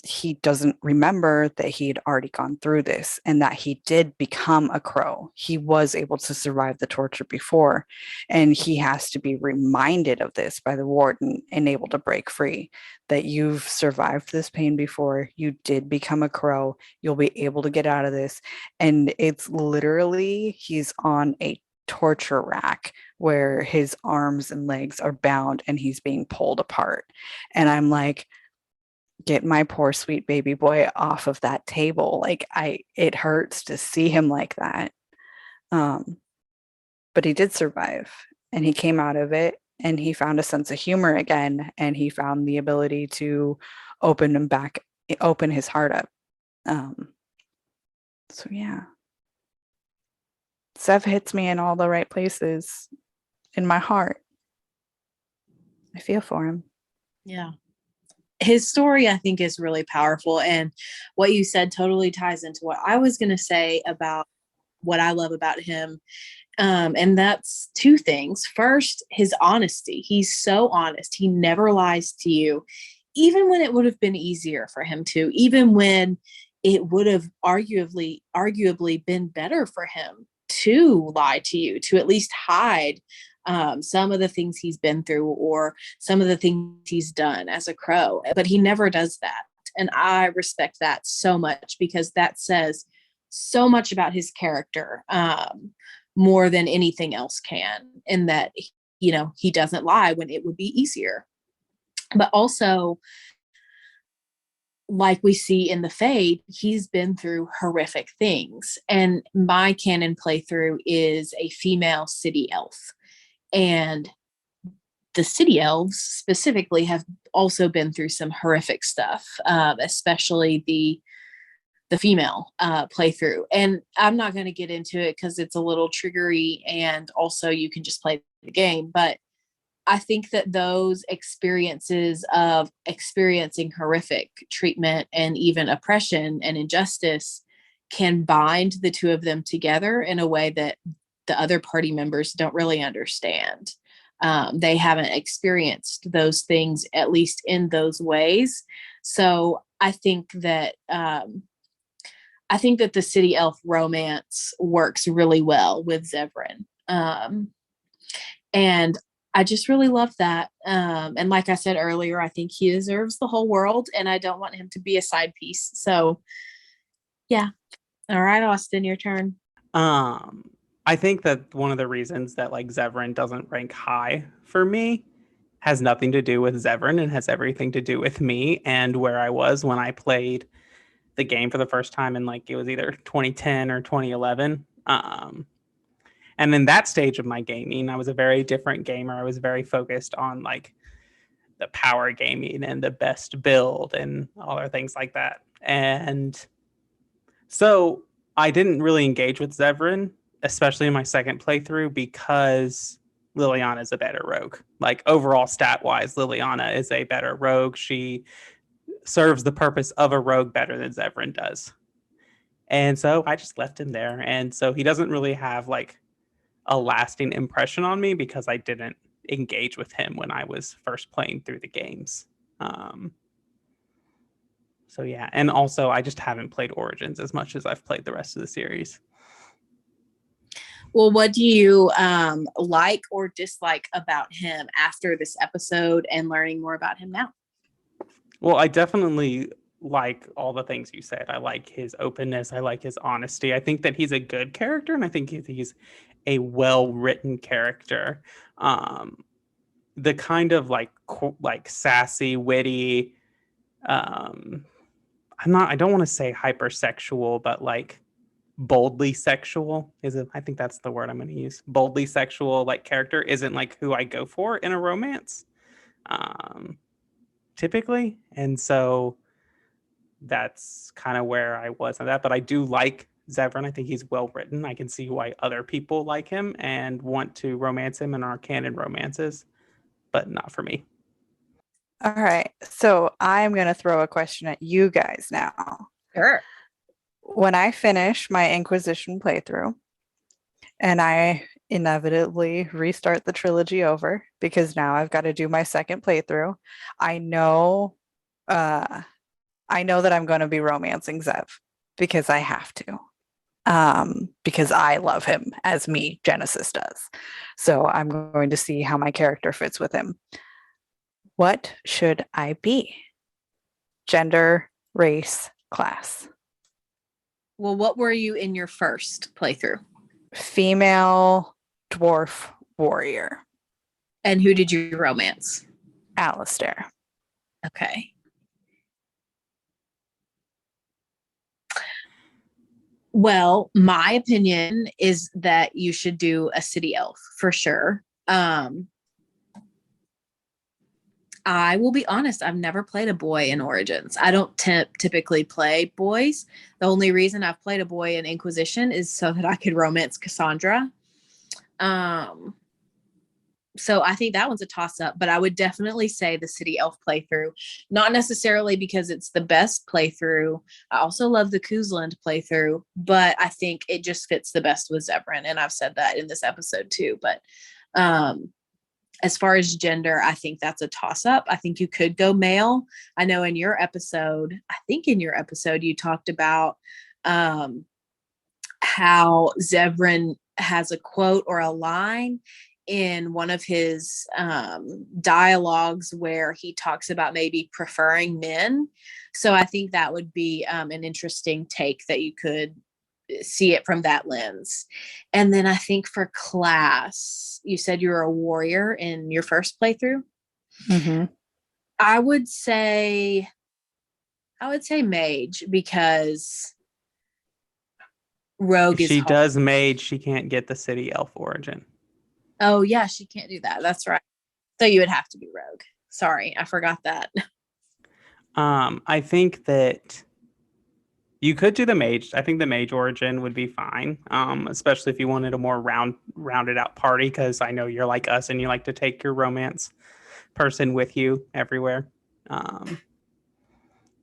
He doesn't remember that he had already gone through this and that he did become a crow. He was able to survive the torture before, and he has to be reminded of this by the warden and able to break free, that you've survived this pain before, you did become a crow, you'll be able to get out of this. And it's literally, he's on a torture rack where his arms and legs are bound and he's being pulled apart. And I'm like, get my poor sweet baby boy off of that table. Like, it hurts to see him like that. But he did survive, and he came out of it, and he found a sense of humor again, and he found the ability to open his heart up. So yeah. Zev hits me in all the right places in my heart. I feel for him. Yeah. His story, I think, is really powerful. And what you said totally ties into what I was going to say about what I love about him. And that's two things. First, his honesty. He's so honest. He never lies to you, even when it would have been easier for him to, even when it would have arguably been better for him to lie to you, to at least hide some of the things he's been through or some of the things he's done as a crow. But he never does that. And I respect that so much, because that says so much about his character, more than anything else can, in that, he doesn't lie when it would be easier. But also, like we see in the Fade, he's been through horrific things. And my canon playthrough is a female city elf. And the city elves specifically have also been through some horrific stuff, especially the female playthrough. And I'm not going to get into it because it's a little triggery, and also you can just play the game. But I think that those experiences of experiencing horrific treatment and even oppression and injustice can bind the two of them together in a way that the other party members don't really understand. They haven't experienced those things, at least in those ways. So I think that the city elf romance works really well with Zevran. And I just really love that. And like I said earlier, I think he deserves the whole world, and I don't want him to be a side piece. So yeah. All right, Austin, your turn. I think that one of the reasons that like Zevran doesn't rank high for me has nothing to do with Zevran and has everything to do with me and where I was when I played the game for the first time in like, it was either 2010 or 2011. And in that stage of my gaming, I was a very different gamer. I was very focused on like the power gaming and the best build and all other things like that. And so I didn't really engage with Zevran, especially in my second playthrough, because Liliana is a better rogue. Like overall stat wise, Liliana is a better rogue. She serves the purpose of a rogue better than Zevran does. And so I just left him there. And so he doesn't really have like a lasting impression on me because I didn't engage with him when I was first playing through the games. So yeah, and also I just haven't played Origins as much as I've played the rest of the series. Well, what do you like or dislike about him after this episode and learning more about him now? Well, I definitely like all the things you said. I like his openness. I like his honesty. I think that he's a good character, and I think he's a well-written character. The kind of like sassy, witty, I don't want to say hypersexual, but like boldly sexual I think that's the word I'm going to use. Boldly sexual like character isn't like who I go for in a romance, typically. And so that's kind of where I was on that. But I do like Zevran. I think he's well written. I can see why other people like him and want to romance him in our canon romances, but not for me. All right. So I'm going to throw a question at you guys now. Sure. When I finish my Inquisition playthrough and I inevitably restart the trilogy over because now I've got to do my second playthrough, I know that I'm going to be romancing Zev because I have to. Because I love him as me, Jennasis does. So I'm going to see how my character fits with him. What should I be? Gender, race, class. Well, what were you in your first playthrough? Female dwarf warrior. And who did you romance? Alistair. Okay. Well, my opinion is that you should do a city elf for sure. I will be honest, I've never played a boy in Origins. I don't typically play boys. The only reason I've played a boy in Inquisition is so that I could romance Cassandra. So I think that one's a toss-up, but I would definitely say the City Elf playthrough, not necessarily because it's the best playthrough. I also love the Kuzland playthrough, but I think it just fits the best with Zevran, and I've said that in this episode too. But as far as gender, I think that's a toss-up. I think you could go male. I know in your episode, you talked about how Zevran has a quote or a line in one of his dialogues where he talks about maybe preferring men. So I think that would be an interesting take, that you could see it from that lens. And then I think for class, you said you were a warrior in your first playthrough. Mm-hmm. I would say mage, because rogue If is she hard. does mage, she can't get the city elf origin. Oh yeah, she can't do that. That's right. So you would have to be rogue. Sorry, I forgot that. I think that you could do the mage. I think the mage origin would be fine, especially if you wanted a more rounded out party, because I know you're like us and you like to take your romance person with you everywhere. But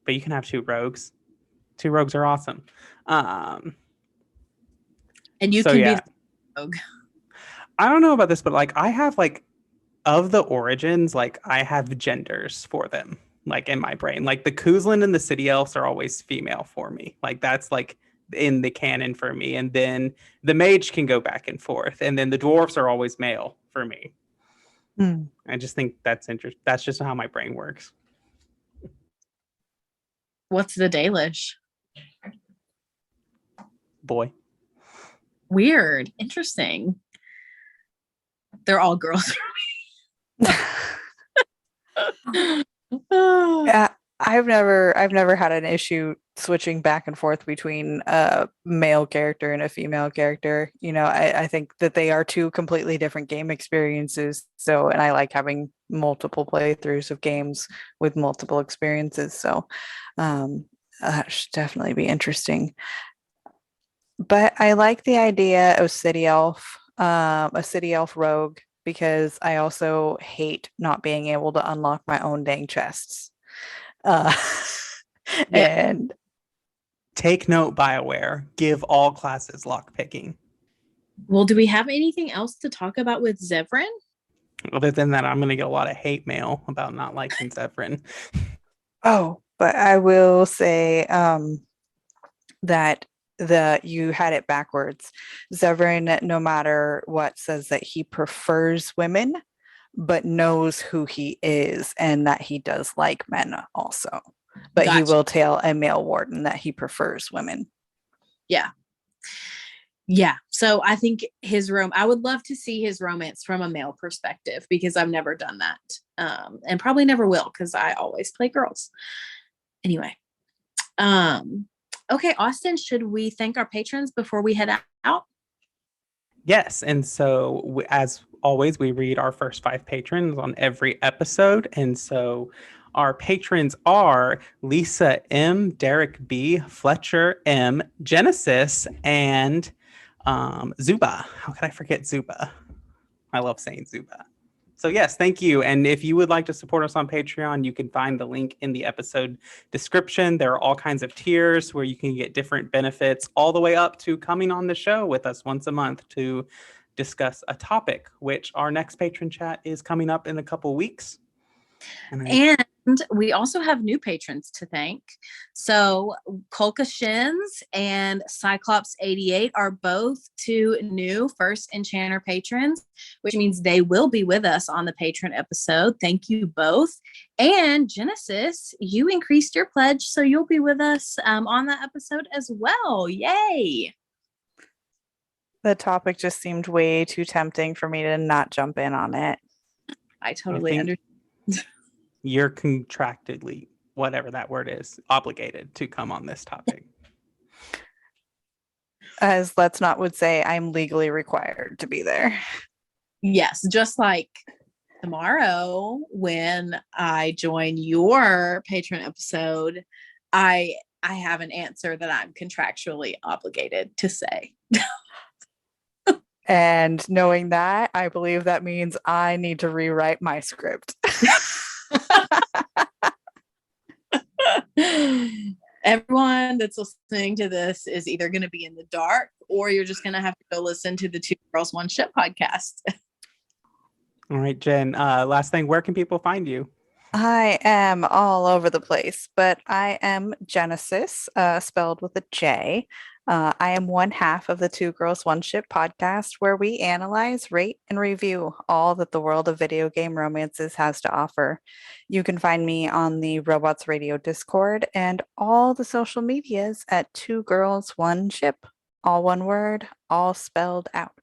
you can have two rogues. Two rogues are awesome. And you so can yeah. be the rogue. I don't know about this, but like I have like of the origins, like I have genders for them, like in my brain. Like the Kuzland and the City Elves are always female for me. Like that's like in the canon for me. And then the mage can go back and forth. And then the dwarfs are always male for me. I just think that's interesting. That's just how my brain works. What's the Dalish? Boy. Weird. Interesting. They're all girls for me. Yeah, I've never had an issue switching back and forth between a male character and a female character. You know, I think that they are two completely different game experiences. So, and I like having multiple playthroughs of games with multiple experiences. So, that should definitely be interesting. But I like the idea of City Elf, a City Elf rogue, because I also hate not being able to unlock my own dang chests. And take note, BioWare, give all classes lockpicking. Well, do we have anything else to talk about with Zevran? Other than that, I'm going to get a lot of hate mail about not liking Zevran. Oh, but I will say that you had it backwards. Zevran, no matter what, says that he prefers women, but knows who he is and that he does like men also. But Gotcha. He will tell a male warden that he prefers women. Yeah. So I think I would love to see his romance from a male perspective, because I've never done that. And probably never will, because I always play girls. Anyway. Okay, Austin, should we thank our patrons before we head out? Yes. And so, as always, we read our first 5 patrons on every episode. And so our patrons are Lisa M, Derek B, Fletcher M, Jennasis, and Zuba. How could I forget Zuba? I love saying Zuba. So yes, thank you. And if you would like to support us on Patreon, you can find the link in the episode description. There are all kinds of tiers where you can get different benefits, all the way up to coming on the show with us once a month to discuss a topic, which our next patron chat is coming up in a couple weeks. And we also have new patrons to thank. So Kolka Shins and Cyclops 88 are both two new first Enchanter patrons, which means they will be with us on the patron episode. Thank you both. And Jennasis, you increased your pledge, so you'll be with us on that episode as well. Yay! The topic just seemed way too tempting for me to not jump in on it. I totally understand. You're contractually, whatever that word is, obligated to come on this topic. As Let's Not would say, I'm legally required to be there. Yes, just like tomorrow when I join your patron episode, I have an answer that I'm contractually obligated to say. And knowing that, I believe that means I need to rewrite my script. Everyone that's listening to this is either going to be in the dark or you're just going to have to go listen to the Two Girls One Ship podcast. All right, Jen, last thing, where can people find you? I am all over the place, but I am Jennasis, spelled with a J. I am one half of the Two Girls One Ship podcast, where we analyze, rate, and review all that the world of video game romances has to offer. You can find me on the Robots Radio Discord and all the social medias at Two Girls One Ship. All one word, all spelled out.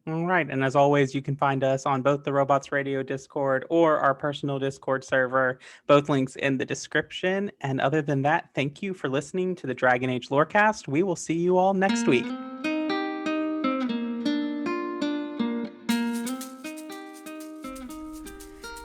All right. And as always, you can find us on both the Robots Radio Discord or our personal Discord server, both links in the description. And other than that, thank you for listening to the Dragon Age Lorecast. We will see you all next week.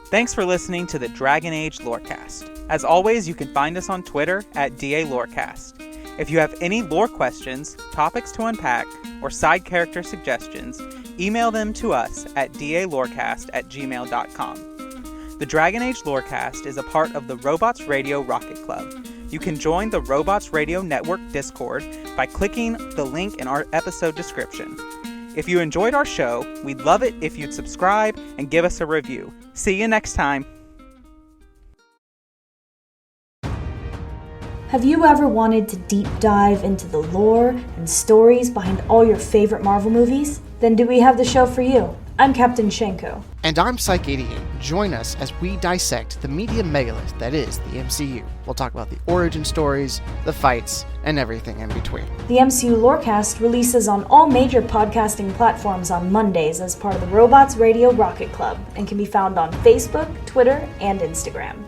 Thanks for listening to the Dragon Age Lorecast. As always, you can find us on Twitter at DA Lorecast. If you have any lore questions, topics to unpack, or side character suggestions, email them to us at dalorecast@gmail.com. The Dragon Age Lorecast is a part of the Robots Radio Rocket Club. You can join the Robots Radio Network Discord by clicking the link in our episode description. If you enjoyed our show, we'd love it if you'd subscribe and give us a review. See you next time. Have you ever wanted to deep dive into the lore and stories behind all your favorite Marvel movies? Then do we have the show for you? I'm Captain Shenko. And I'm Psych88. Join us as we dissect the media megalith that is the MCU. We'll talk about the origin stories, the fights, and everything in between. The MCU Lorecast releases on all major podcasting platforms on Mondays as part of the Robots Radio Rocket Club and can be found on Facebook, Twitter, and Instagram.